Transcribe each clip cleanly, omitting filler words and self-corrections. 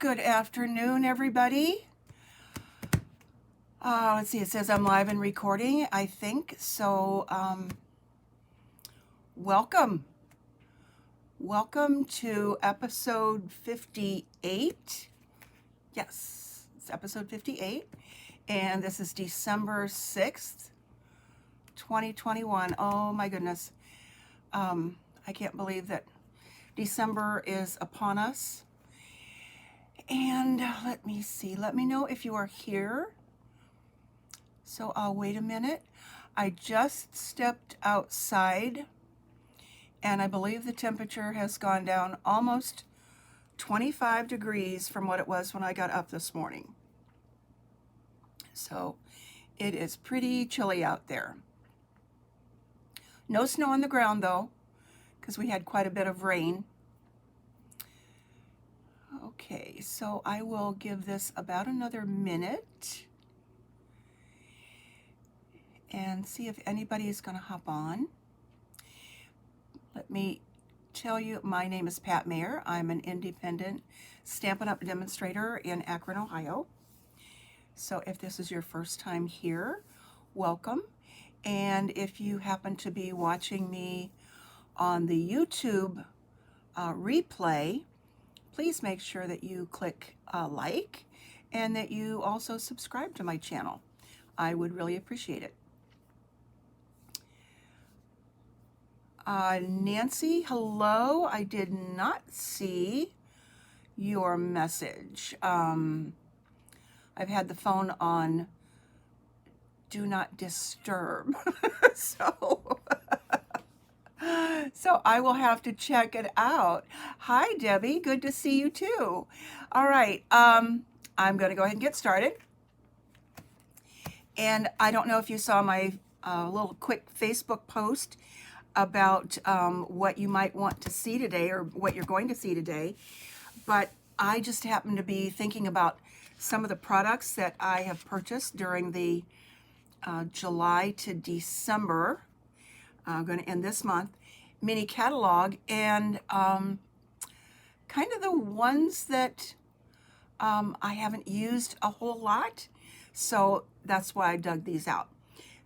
Good afternoon, everybody. Let's see, it says I'm live and recording, I think. So, welcome. Welcome to episode 58. Yes, it's episode 58. And this is December 6th, 2021. Oh my goodness. I can't believe that December is upon us. And let me see, let me know if you are here. So I'll wait a minute. I just stepped outside and I believe the temperature has gone down almost 25 degrees from what it was when I got up this morning. So it is pretty chilly out there. No snow on the ground though, because we had quite a bit of rain. Okay, so I will give this about another minute and see if anybody is going to hop on. Let me tell you, my name is Pat Mayer. I'm an independent Stampin' Up! Demonstrator in Akron, Ohio. So if this is your first time here, welcome. And if you happen to be watching me on the YouTube replay, please make sure that you click like and that you also subscribe to my channel. I would really appreciate it. Nancy, hello. I did not see your message. I've had the phone on do not disturb. So I will have to check it out. Hi, Debbie. Good to see you too. All right. I'm going to go ahead and get started. And I don't know if you saw my little quick Facebook post about what you might want to see today or what you're going to see today. But I just happen to be thinking about some of the products that I have purchased during the July to December, going to end this month, mini catalog, and kind of the ones that I haven't used a whole lot. So that's why I dug these out.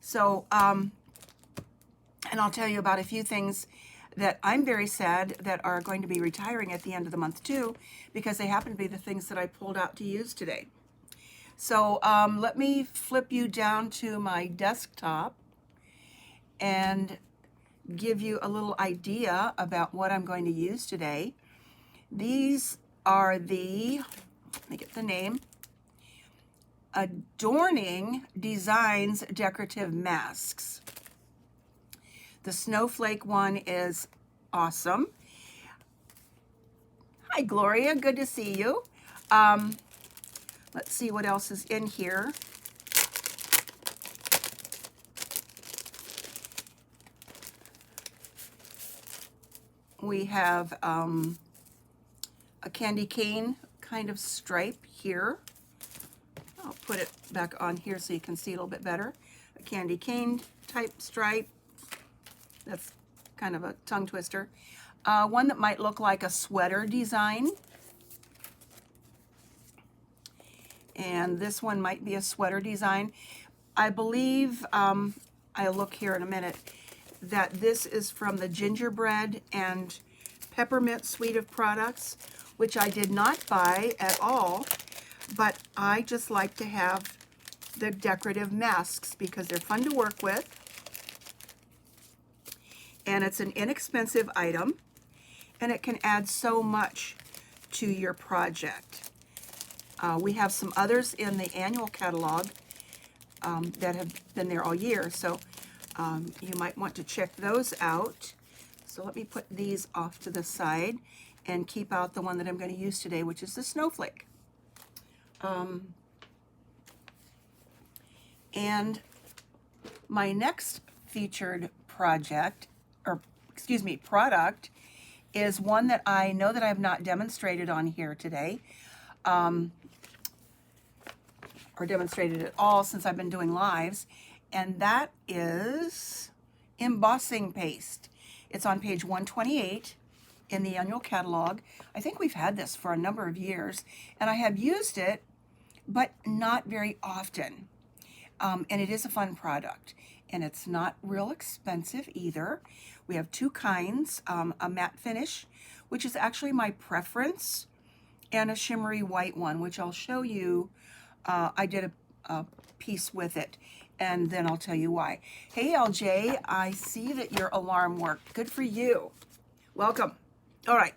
So, and I'll tell you about a few things that I'm very sad that are going to be retiring at the end of the month too, because they happen to be the things that I pulled out to use today. So let me flip you down to my desktop and give you a little idea about what I'm going to use today. These are the, let me get the name, Adorning Designs Decorative Masks. The snowflake one is awesome. Hi, Gloria. Good to see you. Let's see what else is in here. We have a candy cane kind of stripe here. I'll put it back on here so you can see a little bit better. A candy cane type stripe. That's kind of a tongue twister. One that might look like a sweater design. And this one might be a sweater design. I believe, I'll look here in a minute, that this is from the gingerbread and peppermint suite of products, which I did not buy at all, but I just like to have the decorative masks because they're fun to work with. And it's an inexpensive item, and it can add so much to your project. We have some others in the annual catalog that have been there all year, so you might want to check those out. So let me put these off to the side and keep out the one that I'm going to use today, which is the snowflake. And my next featured project, or excuse me, product, is one that I know that I have not demonstrated on here today, or demonstrated at all since I've been doing lives, and that is embossing paste. It's on page 128, in the annual catalog. I think we've had this for a number of years, and I have used it, but not very often. And it is a fun product, and it's not real expensive either. We have two kinds, a matte finish, which is actually my preference, and a shimmery white one, which I'll show you. I did a piece with it, and then I'll tell you why. Hey LJ, I see that your alarm worked. Good for you. Welcome. All right.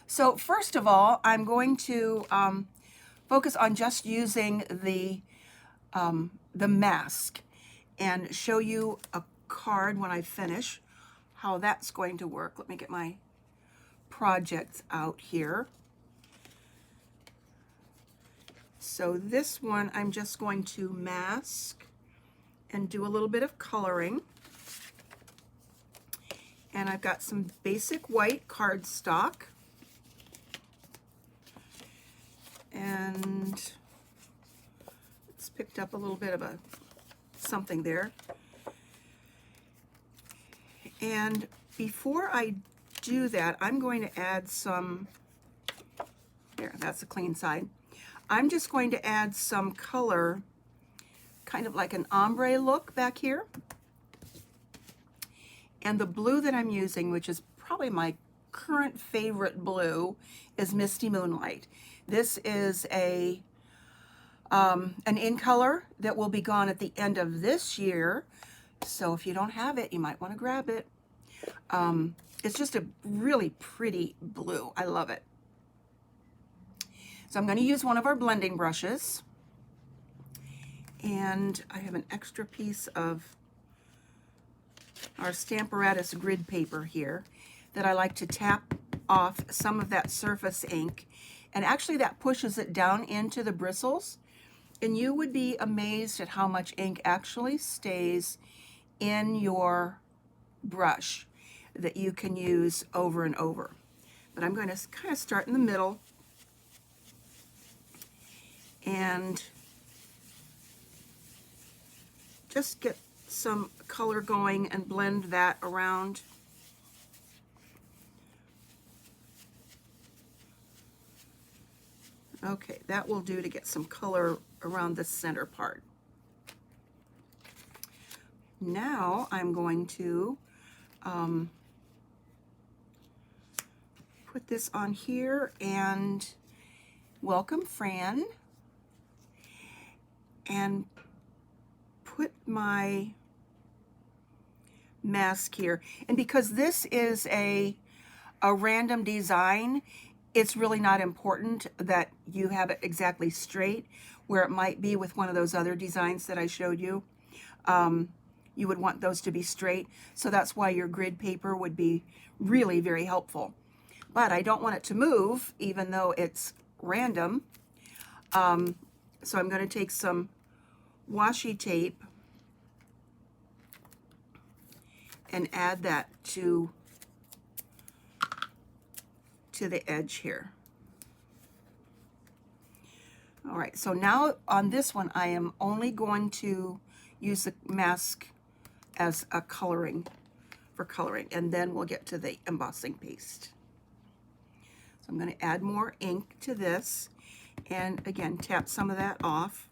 So first of all, I'm going to focus on just using the mask and show you a card when I finish how that's going to work. Let me get my projects out here. So this one I'm just going to mask and do a little bit of coloring. And I've got some basic white cardstock. And it's picked up a little bit of something there. And before I do that, I'm going to add some, there, that's the clean side. I'm just going to add some color, kind of like an ombre look back here. And the blue that I'm using, which is probably my current favorite blue, is Misty Moonlight. This is an in color that will be gone at the end of this year. So if you don't have it, you might want to grab it. It's just a really pretty blue. I love it. So I'm going to use one of our blending brushes. And I have an extra piece of our Stamparatus grid paper here that I like to tap off some of that surface ink. And actually that pushes it down into the bristles. And you would be amazed at how much ink actually stays in your brush that you can use over and over. But I'm going to kind of start in the middle and just get some color going and blend that around. Okay, that will do to get some color around the center part. Now I'm going to put this on here and welcome Fran, and put my mask here. And because this is a random design, it's really not important that you have it exactly straight, where it might be with one of those other designs that I showed you. You would want those to be straight, so that's why your grid paper would be really very helpful. But I don't want it to move, even though it's random. So I'm going to take some washi tape and add that to the edge here. All right, so now on this one, I am only going to use the mask as a coloring, for coloring, and then we'll get to the embossing paste. So I'm going to add more ink to this, and again, tap some of that off.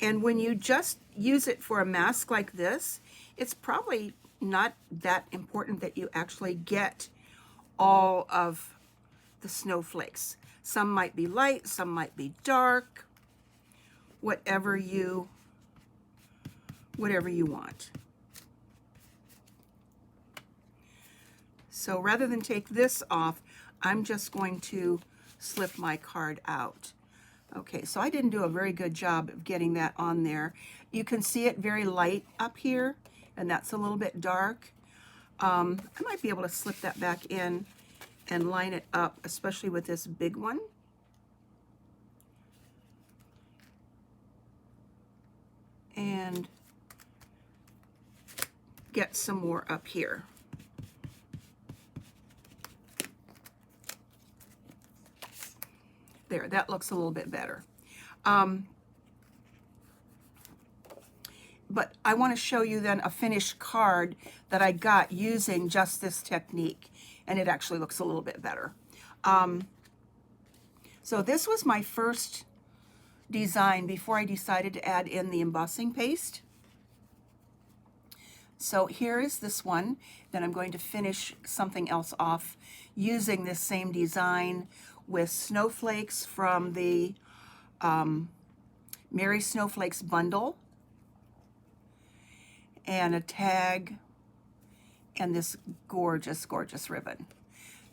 And when you just use it for a mask like this, it's probably not that important that you actually get all of the snowflakes. Some might be light, some might be dark, whatever you want. So rather than take this off, I'm just going to slip my card out. Okay, so I didn't do a very good job of getting that on there. You can see it very light up here, and that's a little bit dark. I might be able to slip that back in and line it up, especially with this big one. And get some more up here. There, that looks a little bit better. but I want to show you then a finished card that I got using just this technique, and it actually looks a little bit better. So this was my first design before I decided to add in the embossing paste. So here is this one. Then I'm going to finish something else off using this same design with snowflakes from the Merry Snowflakes bundle, and a tag, and this gorgeous, gorgeous ribbon.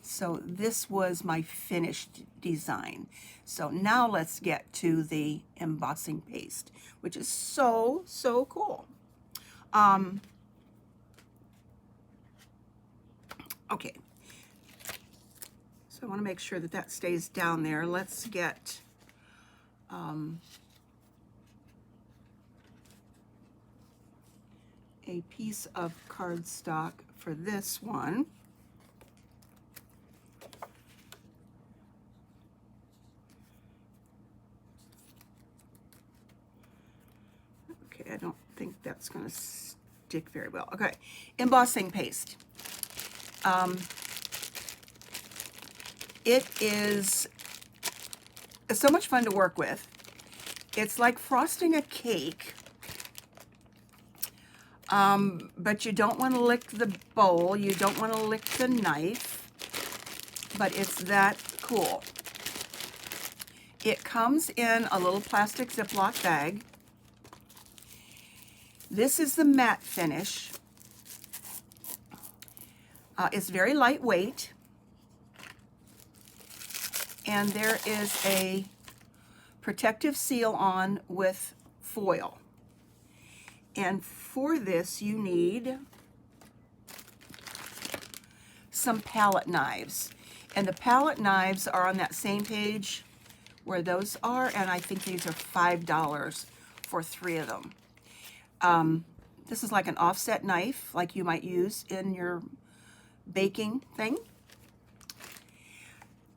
So this was my finished design. So now let's get to the embossing paste, which is so, so cool. Okay, so I want to make sure that that stays down there. Let's get a piece of cardstock for this one. Okay, I don't think that's going to stick very well. Okay, embossing paste. It is so much fun to work with. It's like frosting a cake, but you don't want to lick the bowl, you don't want to lick the knife, but it's that cool. It comes in a little plastic Ziploc bag. This is the matte finish. It's very lightweight, and there is a protective seal on with foil. And for this you need some palette knives, and the palette knives are on that same page where those are, and I think these are $5 for 3 of them. This is like an offset knife like you might use in your baking thing.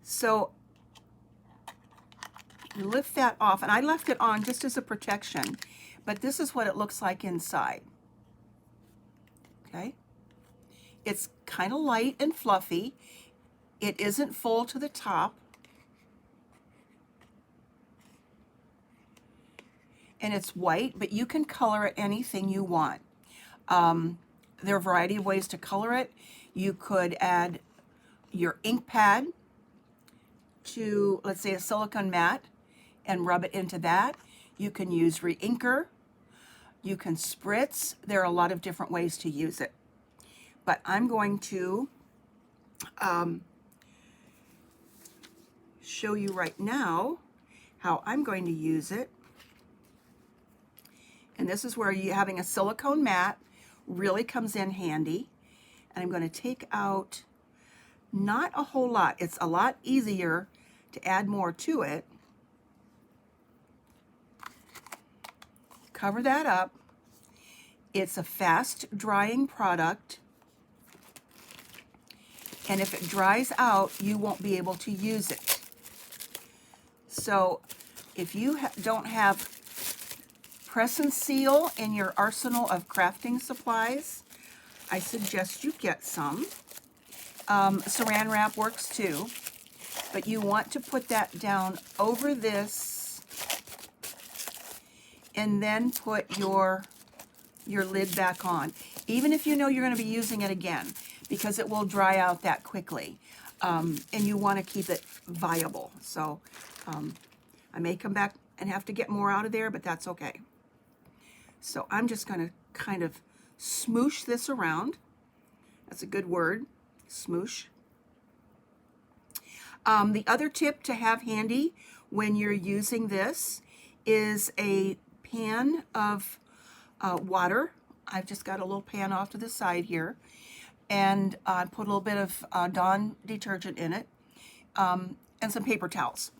So you lift that off, and I left it on just as a protection, but this is what it looks like inside. Okay, it's kind of light and fluffy. It isn't full to the top, and it's white, but you can color it anything you want. There are a variety of ways to color it. You could add your ink pad to, let's say, a silicone mat and rub it into that. You can use re-inker. You can spritz. There are a lot of different ways to use it. But I'm going to show you right now how I'm going to use it. And this is where having a silicone mat really comes in handy. And I'm going to take out not a whole lot. It's a lot easier to add more to it. Cover that up. It's a fast drying product, and if it dries out, you won't be able to use it. So if you don't have press and seal in your arsenal of crafting supplies, I suggest you get some. Saran wrap works too, but you want to put that down over this and then put your lid back on, even if you know you're going to be using it again, because it will dry out that quickly, and you want to keep it viable. So I may come back and have to get more out of there, but that's okay. So I'm just going to kind of smoosh this around. That's a good word, smoosh. The other tip to have handy when you're using this is a pan of water. I've just got a little pan off to the side here, and I put a little bit of Dawn detergent in it, and some paper towels.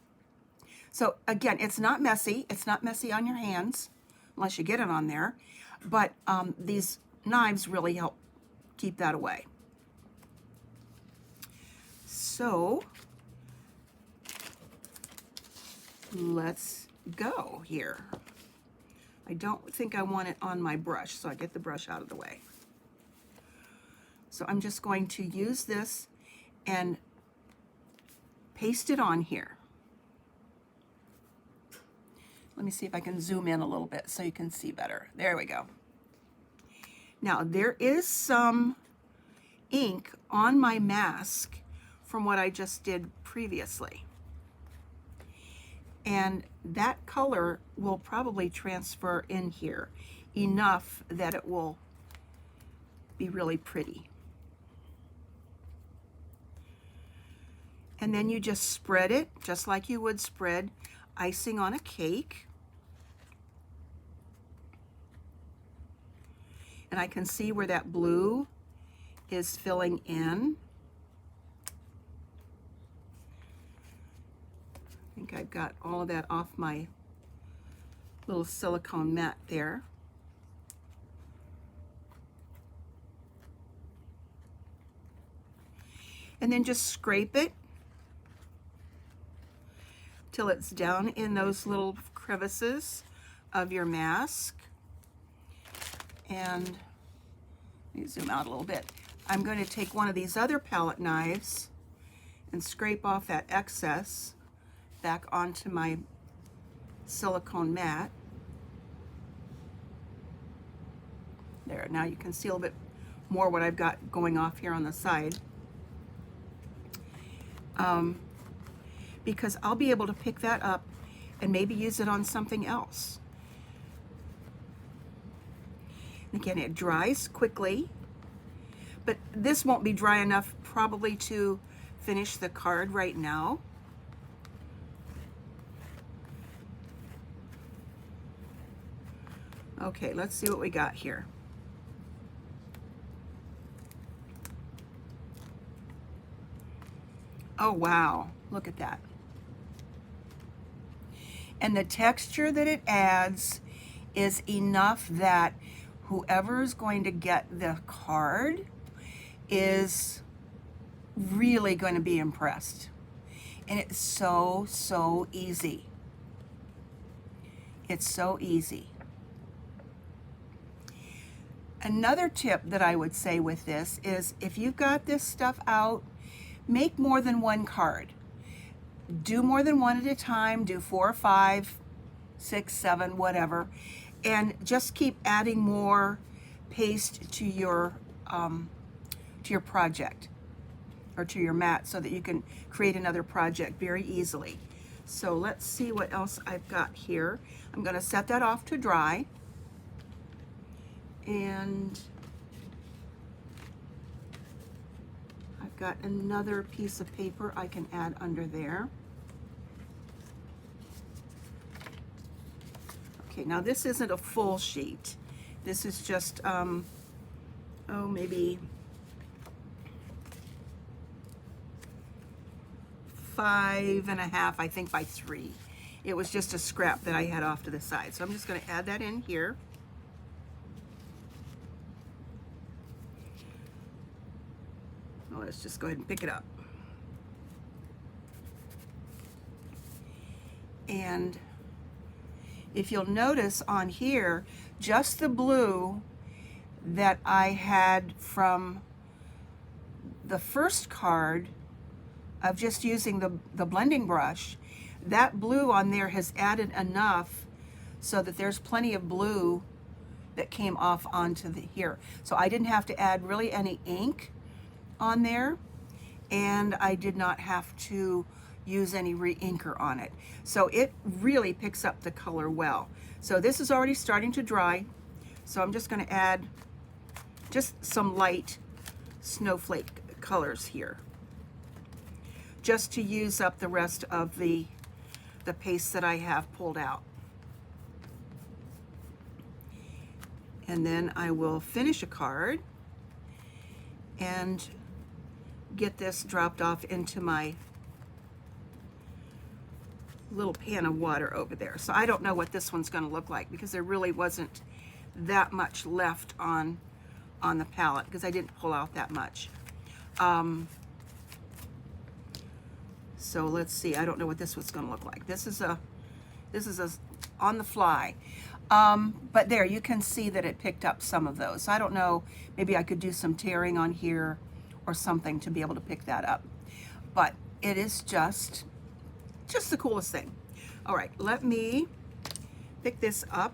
So again, it's not messy. It's not messy on your hands unless you get it on there, but these knives really help keep that away. So let's go here. I don't think I want it on my brush, so I get the brush out of the way. So I'm just going to use this and paste it on here. Let me see if I can zoom in a little bit so you can see better. There we go. Now there is some ink on my mask from what I just did previously. And that color will probably transfer in here enough that it will be really pretty. And then you just spread it just like you would spread icing on a cake. And I can see where that blue is filling in. I think I've got all of that off my little silicone mat there. And then just scrape it till it's down in those little crevices of your mask. And let me zoom out a little bit. I'm going to take one of these other palette knives and scrape off that excess back onto my silicone mat. There, now you can see a little bit more what I've got going off here on the side. Because I'll be able to pick that up and maybe use it on something else. Again, it dries quickly, but this won't be dry enough probably to finish the card right now. Okay, let's see what we got here. Oh wow, look at that. And the texture that it adds is enough that whoever is going to get the card is really going to be impressed. And it's so, so easy. It's so easy. Another tip that I would say with this is if you've got this stuff out, make more than one card. Do more than one at a time. Do 4 or 5, 6, 7, whatever. And just keep adding more paste to your project or to your mat so that you can create another project very easily. So let's see what else I've got here. I'm going to set that off to dry. And I've got another piece of paper I can add under there. Okay, now this isn't a full sheet. This is just, maybe 5.5, I think, by 3. It was just a scrap that I had off to the side. So I'm just going to add that in here. Oh, let's just go ahead and pick it up. And if you'll notice on here, just the blue that I had from the first card of just using the blending brush, that blue on there has added enough so that there's plenty of blue that came off onto here. So I didn't have to add really any ink on there, and I did not have to use any re-inker on it. So it really picks up the color well. So this is already starting to dry, so I'm just going to add just some light snowflake colors here, just to use up the rest of the paste that I have pulled out. And then I will finish a card and get this dropped off into my little pan of water over there. So I don't know what this one's going to look like because there really wasn't that much left on the palette because I didn't pull out that much. So let's see. I don't know what this one's going to look like. This is a on the fly. But there, you can see that it picked up some of those. I don't know, maybe I could do some tearing on here or something to be able to pick that up. But it is just the coolest thing. All right, let me pick this up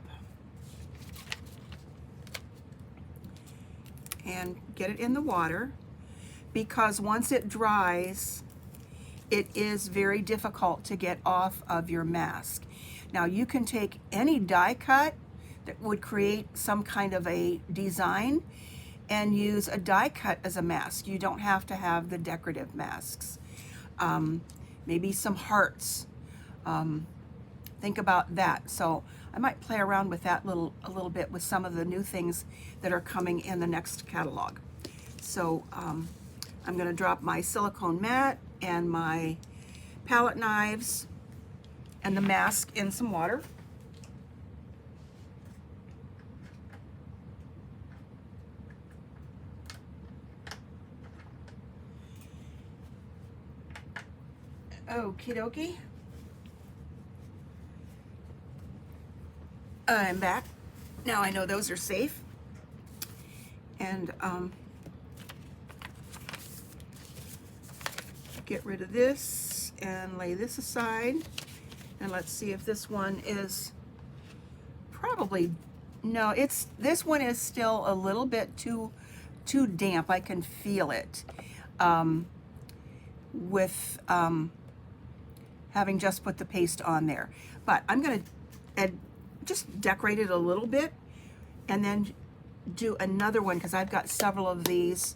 and get it in the water, because once it dries, it is very difficult to get off of your mask. Now you can take any die cut that would create some kind of a design and use a die cut as a mask. You don't have to have the decorative masks. Maybe some hearts. Think about that. So I might play around with that a little bit with some of the new things that are coming in the next catalog. So I'm going to drop my silicone mat and my palette knives and the mask in some water. Okie dokie. I'm back. Now I know those are safe. And get rid of this and lay this aside. And let's see if this one is probably, no, this one is still a little bit too damp. I can feel it with having just put the paste on there. But I'm going to just decorate it a little bit and then do another one, because I've got several of these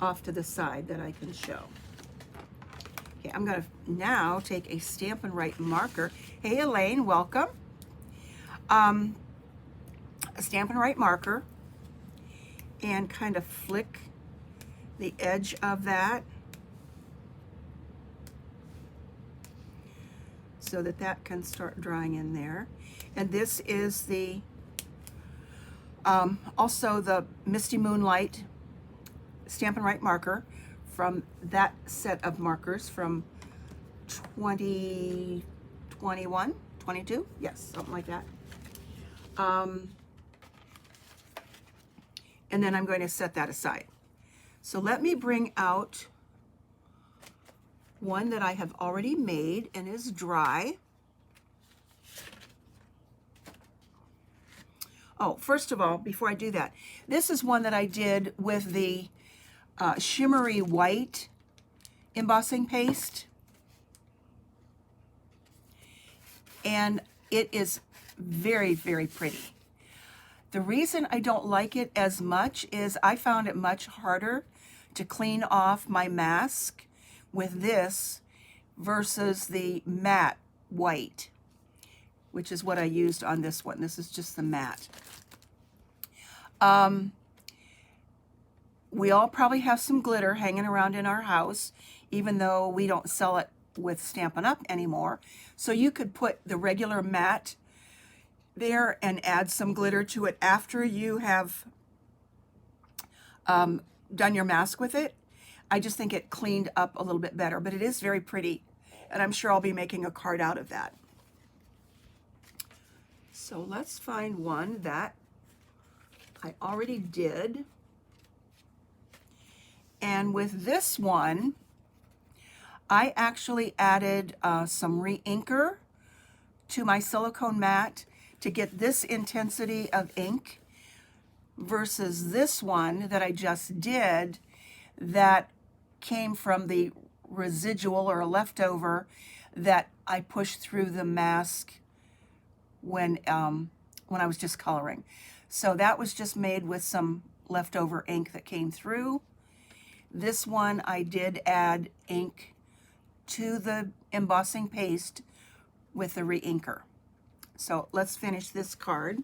off to the side that I can show. Okay, I'm going to now take a Stampin' Right marker. Hey Elaine, welcome. A Stampin' Right marker, and kind of flick the edge of that so that that can start drying in there. And this is the also the Misty Moonlight Stampin' Right marker from that set of markers from 2021, 22, yes, something like that. And then I'm going to set that aside. So let me bring out one that I have already made and is dry. Oh, first of all, before I do that, this is one that I did with the shimmery white embossing paste. And it is very, very pretty. The reason I don't like it as much is I found it much harder to clean off my mask with this versus the matte white, which is what I used on this one. This is just the matte. We all probably have some glitter hanging around in our house, even though we don't sell it with Stampin' Up! Anymore. So you could put the regular matte there and add some glitter to it after you have done your mask with it. I just think it cleaned up a little bit better, but it is very pretty, and I'm sure I'll be making a card out of that. So let's find one that I already did. And with this one, I actually added some re-inker to my silicone mat to get this intensity of ink versus this one that I just did that came from the residual or leftover that I pushed through the mask when I was just coloring. So that was just made with some leftover ink that came through. This one I did add ink to the embossing paste with the re-inker. So let's finish this card.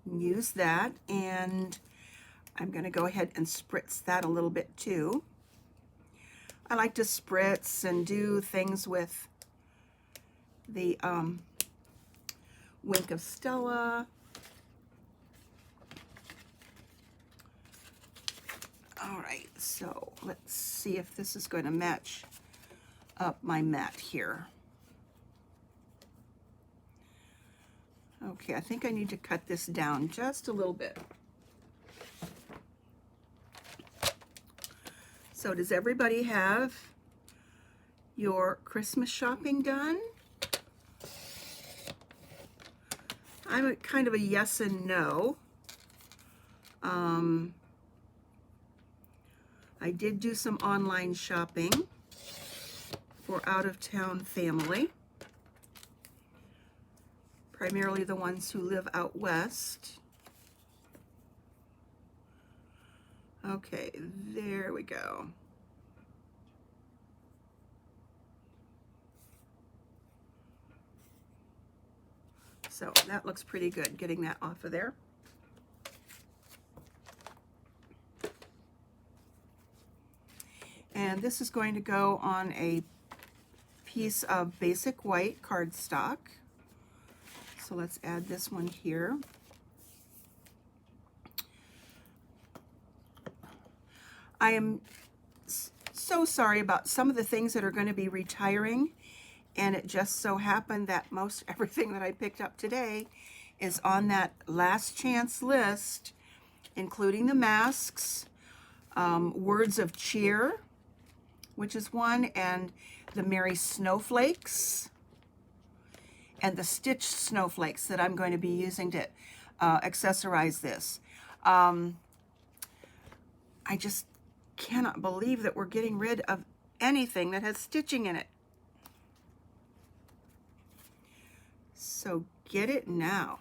Use that, and I'm going to go ahead and spritz that a little bit too. I like to spritz and do things with the Wink of Stella. All right, so let's see if this is going to match up my mat here. Okay, I think I need to cut this down just a little bit. So does everybody have your Christmas shopping done? I'm kind of a yes and no. I did do some online shopping for out-of-town family, primarily the ones who live out west. Okay, there we go. So that looks pretty good, getting that off of there. And this is going to go on a piece of basic white cardstock. So let's add this one here. I am so sorry about some of the things that are going to be retiring, and it just so happened that most everything that I picked up today is on that last chance list, including the masks, Words of Cheer, which is one, and the Merry Snowflakes, and the stitched snowflakes that I'm going to be using to accessorize this. I just cannot believe that we're getting rid of anything that has stitching in it. So get it now.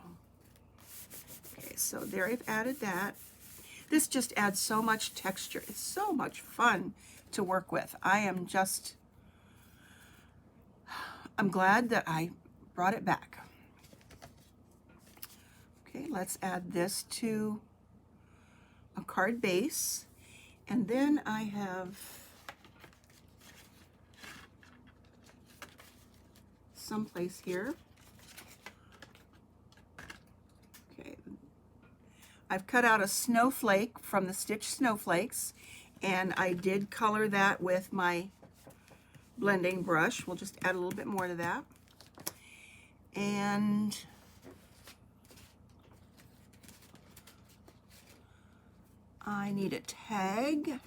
Okay, so there I've added that. This just adds so much texture. It's so much fun to work with. I'm glad that I brought it back. Okay, let's add this to a card base. And then I have someplace here. Okay, I've cut out a snowflake from the stitched snowflakes, and I did color that with my blending brush. We'll just add a little bit more to that. And I need a tag.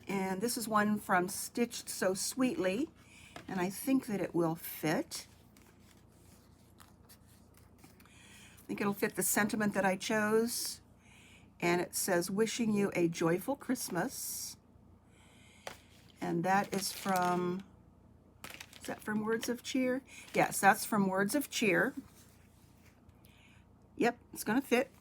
And this is one from Stitched So Sweetly, and I think that it will fit. I think it'll fit the sentiment that I chose. And it says, "Wishing you a joyful Christmas." And that is from Words of Cheer? Yes, that's from Words of Cheer. Yep, it's going to fit.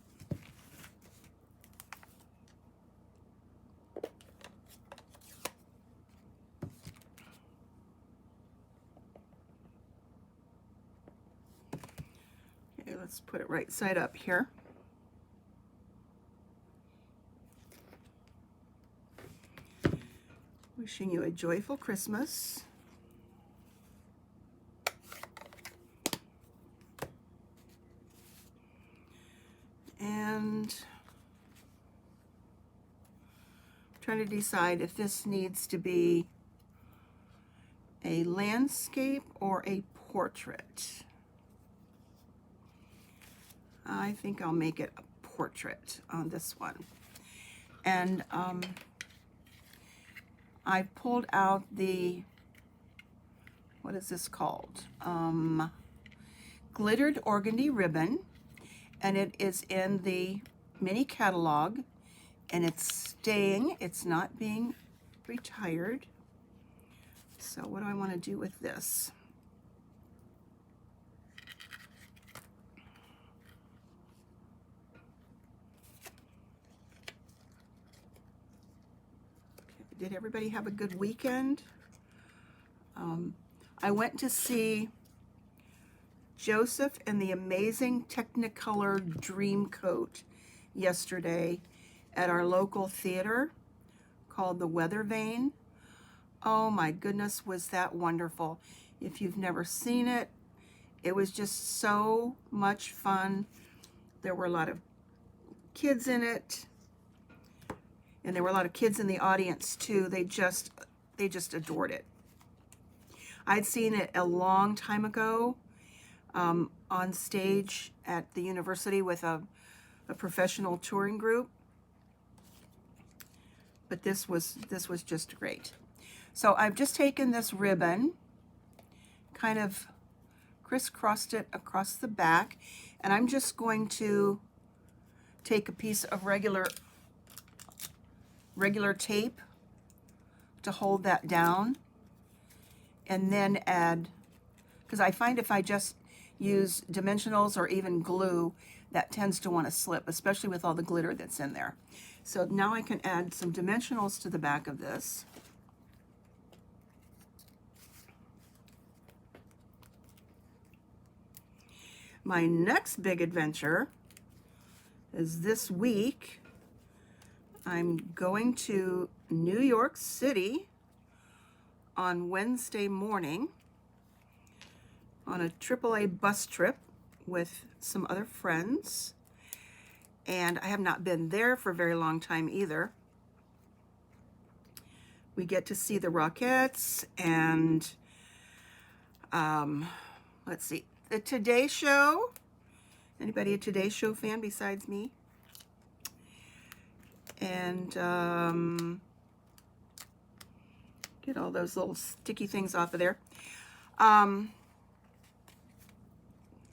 Okay, let's put it right side up here. Wishing you a joyful Christmas. And I'm trying to decide if this needs to be a landscape or a portrait. I think I'll make it a portrait on this one. And I pulled out the, what is this called? Glittered Organdy ribbon, and it is in the mini catalog, and it's staying, it's not being retired. So what do I want to do with this? Did everybody have a good weekend? I went to see Joseph and the Amazing Technicolor Dreamcoat yesterday at our local theater called the Weather Vane. Oh my goodness, was that wonderful. If you've never seen it, it was just so much fun. There were a lot of kids in it. And there were a lot of kids in the audience too. They just adored it. I'd seen it a long time ago. on stage at the university with a professional touring group. But this was just great. So I've just taken this ribbon, kind of crisscrossed it across the back, and I'm just going to take a piece of regular tape to hold that down, and then add, because I find if I just use dimensionals or even glue, that tends to want to slip, especially with all the glitter that's in there. So now I can add some dimensionals to the back of this. My next big adventure is this week. I'm going to New York City on Wednesday morning on a AAA bus trip with some other friends. And I have not been there for a very long time either. We get to see the Rockettes and, let's see, the Today Show. Anybody a Today Show fan besides me? And get all those little sticky things off of there.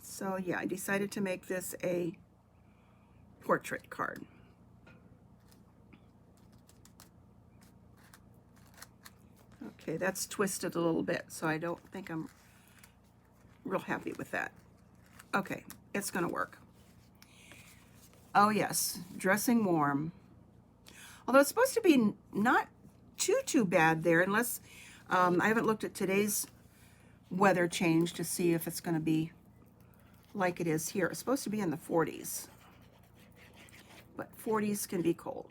So yeah, I decided to make this a portrait card. Okay, that's twisted a little bit, so I don't think I'm real happy with that. Okay, it's gonna work. Oh yes, dressing warm. Although it's supposed to be not too bad there, unless I haven't looked at today's weather change to see if it's gonna be like it is here. It's supposed to be in the 40s. But 40s can be cold.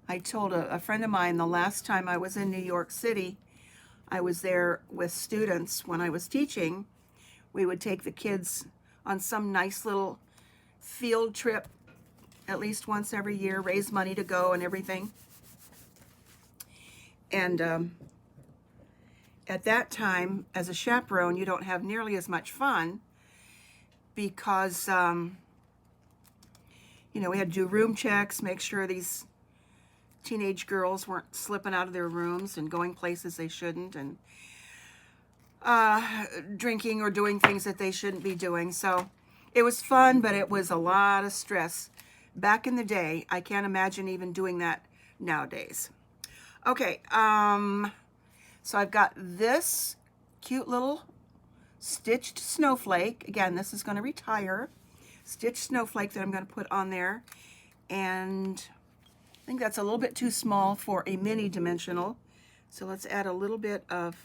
I told a friend of mine the last time I was in New York City, I was there with students when I was teaching. We would take the kids on some nice little field trip at least once every year, raise money to go and everything. And at that time, as a chaperone, you don't have nearly as much fun because you know, we had to do room checks, make sure these teenage girls weren't slipping out of their rooms and going places they shouldn't, and drinking or doing things that they shouldn't be doing. So it was fun, but it was a lot of stress. Back in the day, I can't imagine even doing that nowadays. Okay, so I've got this cute little stitched snowflake. Again, this is going to retire. Stitched snowflake that I'm going to put on there, and I think that's a little bit too small for a mini dimensional, so let's add a little bit of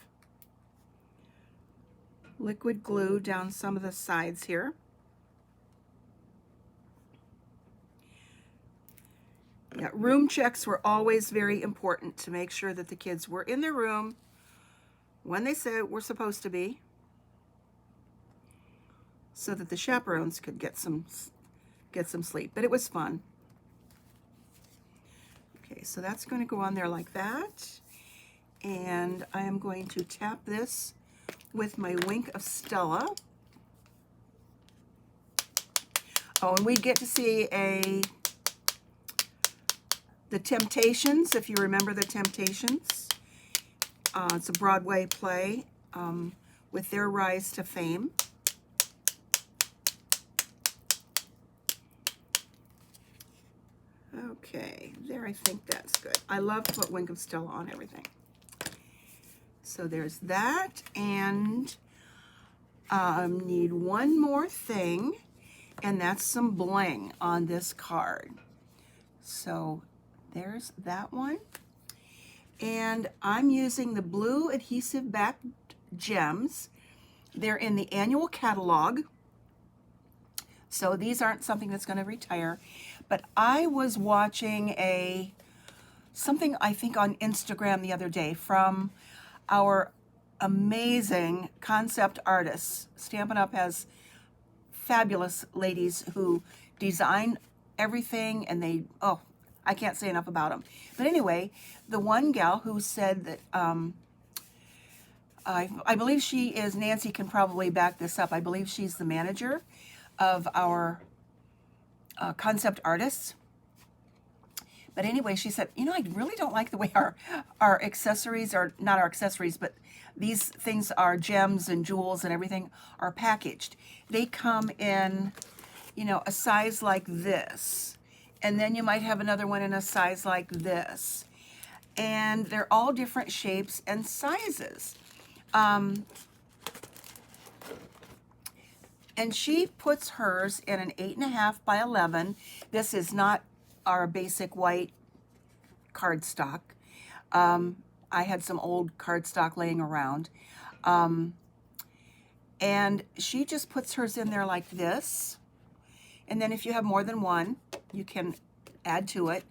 liquid glue down some of the sides here. Yeah, room checks were always very important to make sure that the kids were in their room when they said we're supposed to be, so that the chaperones could get some sleep. But it was fun. Okay, so that's going to go on there like that. And I am going to tap this with my Wink of Stella. Oh, and we get to see The Temptations, if you remember The Temptations. It's a Broadway play with their rise to fame. Okay, there, I think that's good. I love to put Wink of Stella on everything. So there's that, and need one more thing, and that's some bling on this card. So there's that one. And I'm using the blue adhesive backed gems. They're in the annual catalog, so these aren't something that's going to retire. But I was watching something I think on Instagram the other day from our amazing concept artists. Stampin' Up! Has fabulous ladies who design everything, and they, oh, I can't say enough about them. But anyway, the one gal who said that I believe she is, Nancy can probably back this up. I believe she's the manager of our concept artists. But anyway, she said, you know, I really don't like the way our accessories are, not our accessories, but these things are gems and jewels and everything are packaged. They come in, you know, a size like this. And then you might have another one in a size like this. And they're all different shapes and sizes. And she puts hers in an 8.5 by 11. This is not our basic white cardstock. I had some old cardstock laying around. And she just puts hers in there like this. And then if you have more than one, you can add to it,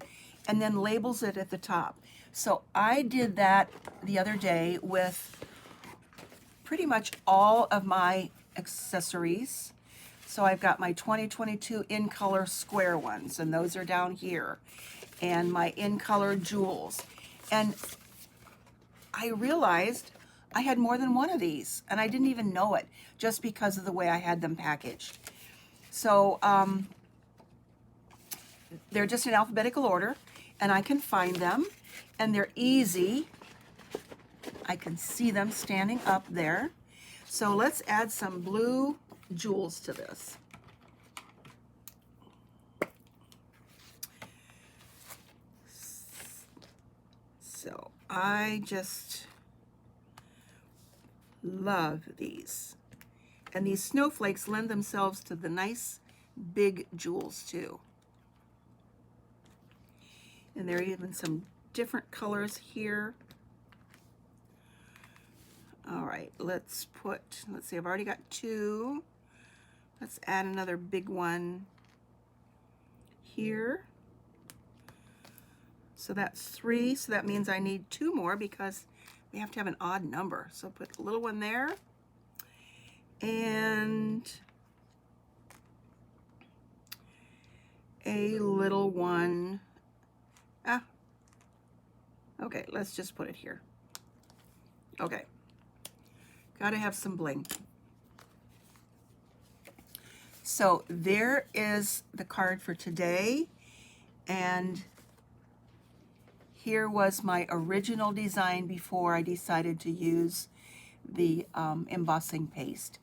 and then labels it at the top. So I did that the other day with pretty much all of my accessories. So I've got my 2022 in color square ones, and those are down here, and my in color jewels. And I realized I had more than one of these, and I didn't even know it, just because of the way I had them packaged. So they're just in alphabetical order, and I can find them, and they're easy. I can see them standing up there. So let's add some blue jewels to this. So I just love these. And these snowflakes lend themselves to the nice big jewels too. And there are even some different colors here. All right, let's see, I've already got 2. Let's add another big one here. So that's 3, so that means I need 2 more because we have to have an odd number. So put a little one there. And a little one. Okay, let's just put it here. Okay. Gotta have some bling. So there is the card for today, and here was my original design before I decided to use the embossing paste.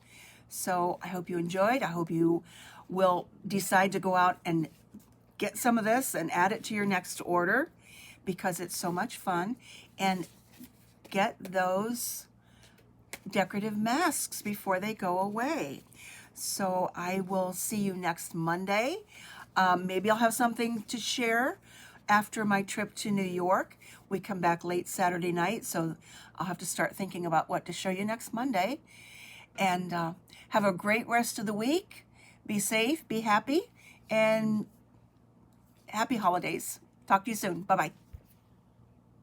So I hope you enjoyed. I hope you will decide to go out and get some of this and add it to your next order, because it's so much fun. And get those decorative masks before they go away. So I will see you next Monday. Maybe I'll have something to share after my trip to New York. We come back late Saturday night, so I'll have to start thinking about what to show you next Monday. And have a great rest of the week. Be safe, be happy, and happy holidays. Talk to you soon. Bye-bye.